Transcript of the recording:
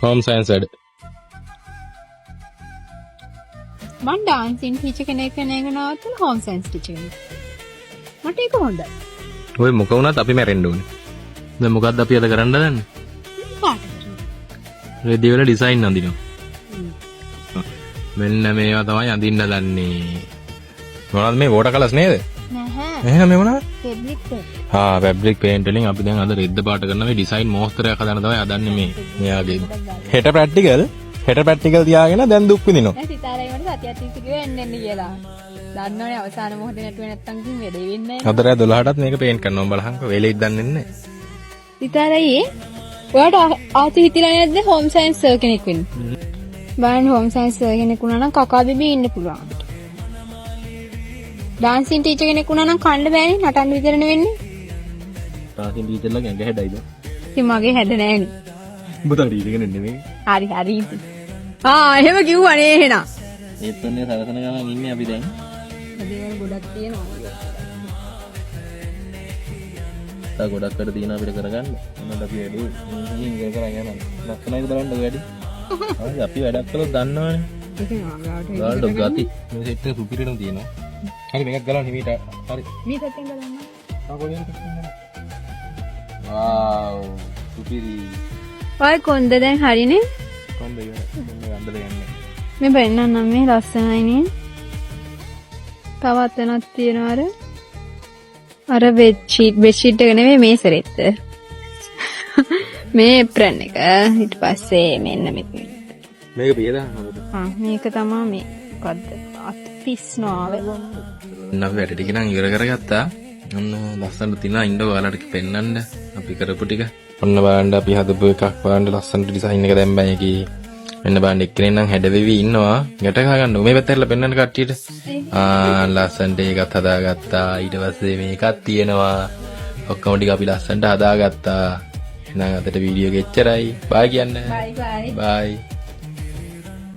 Home science වැඩ. මම dancing teacher කෙනෙක් නවත්තලා හෝම් සයන්ස් ටීචර් කෙනෙක්. මට ඒක හොඳයි. ඔය මොක වුණත් අපි මැරෙන්න ඕනේ. දැන් මොකද්ද අපි අද කරන්න හදන්නේ? රෙදි වල ඩිසයින් අඳිනවා. මෙන්න මේවා තමයි අඳින්න දන්නේ. මොනවද මේ වෝටර් කලර්ස් නේද? නැහැ. එහෙනම් මේ මොනවද? ෆැබ්‍රික් ෆැබ්‍රික් පේන්ට් වලින් අපි දැන් අද රෙද්ද පාට කරන මේ ඩිසයින් මොස්තරයක් හදන්න තමයි හදන්නේ මේ. මෙයාගේ. හෙට ප්‍රැක්ටිකල් තියාගෙන දැන් දුක් විඳිනවා. දැන් සිතාරයි මට සතියක් තිස්සේ කිව්වා එන්න කියලා. දන්නවනේ අවසාන මොහොතේ නැටුවේ නැත්තම් කිව්ව වැඩේ වෙන්නේ නැහැ. 4:12ටත් මේක පේන්ට් කරනවා බලහන්කො වෙලෙක් දන්නේ නැහැ. සිතාරයි ඔයාට ආති හිතිලා නැද්ද හෝම් සයන්ස් සර් කෙනෙක් වෙන්න? බලන්න හෝම් සයන්ස් සර් කෙනෙක් වුණා නම් කකා බිබී ඉන්න පුළුවන්. ඩාන්සින් ටීචර් කෙනෙක් වුණා නම් කන්න බෑනේ නටන්න විතරනේ වෙන්නේ. ඩාන්සින් ටීචර්ලා ගැඟ හැඩයිද? ඉතින් මගේ හැද නෑනේ. උඹ තාඩි ඉගෙන නෙමෙයි. හරි. එහෙම කිව්වනේ එහෙනම්. ඒත් ඔන්නේ සරසන ගමන් ඉන්නේ අපි දැන්. දේවල් ගොඩක් තියෙනවා. තා ගොඩක් වැඩ තියෙන අපිට කරගන්න. මොනවද අපි වැඩි ඉංග්‍රීසි කරගෙන යනවා. ලස්සනයිද බලන්න ඔය වැඩි. හරි අපි වැඩක් කළොත් දන්නවනේ. ඉතින් ආගාවට ගාල්ඩ් ගති මේ සෙට් එක සුපිරියටම තියෙනවා. හරි මේකක් ගලවන්න හිමීට. හරි. මේ පැත්තෙන් බලන්න. කොහෙන්ද කරන්නේ? වාව් සුපිරි. ඔය කොන්ද දැන් හරිනේ. කොන්ද ගඳල යන්නේ. මේ බලන්න මේ ලස්සනයිනේ. තවත් වෙනක් තියෙනවා අර බෙඩ්ෂීට් එක නෙමෙයි මේ සෙරෙත්ත. මේ ඇප්‍රන් එක ඊට පස්සේ මෙන්න මේක. මේක පියදා. මේක තමයි මේ මොකද්ද? අත් පිස්නාව. අපි වැඩ ටික නම් ඉවර කරගත්තා. ඔන්න ලස්සනට තිනා ඉන්න ඔයාලට පෙන්නන්න අපි කරපු ටික. ඔන්න බලන්න අපි හදපු එකක් බලන්න ලස්සනට ඩිසයින් එක දැම්මා ඒකේ. මෙන්න බලන්න එක්කෙනෙක් නම් හැඩ වෙවි ඉන්නවා. ගැට ගහ ගන්න. මේ පැත්තට පෙන්නන්න කට්ටියට. ලස්සනට ඒකත් හදාගත්තා. ඊට පස්සේ මේකත් තියෙනවා. ඔක්කොම ටික අපි ලස්සනට හදාගත්තා. එහෙනම් අදට වීඩියෝ එක එච්චරයි. බයි කියන්න. බයි. බයි.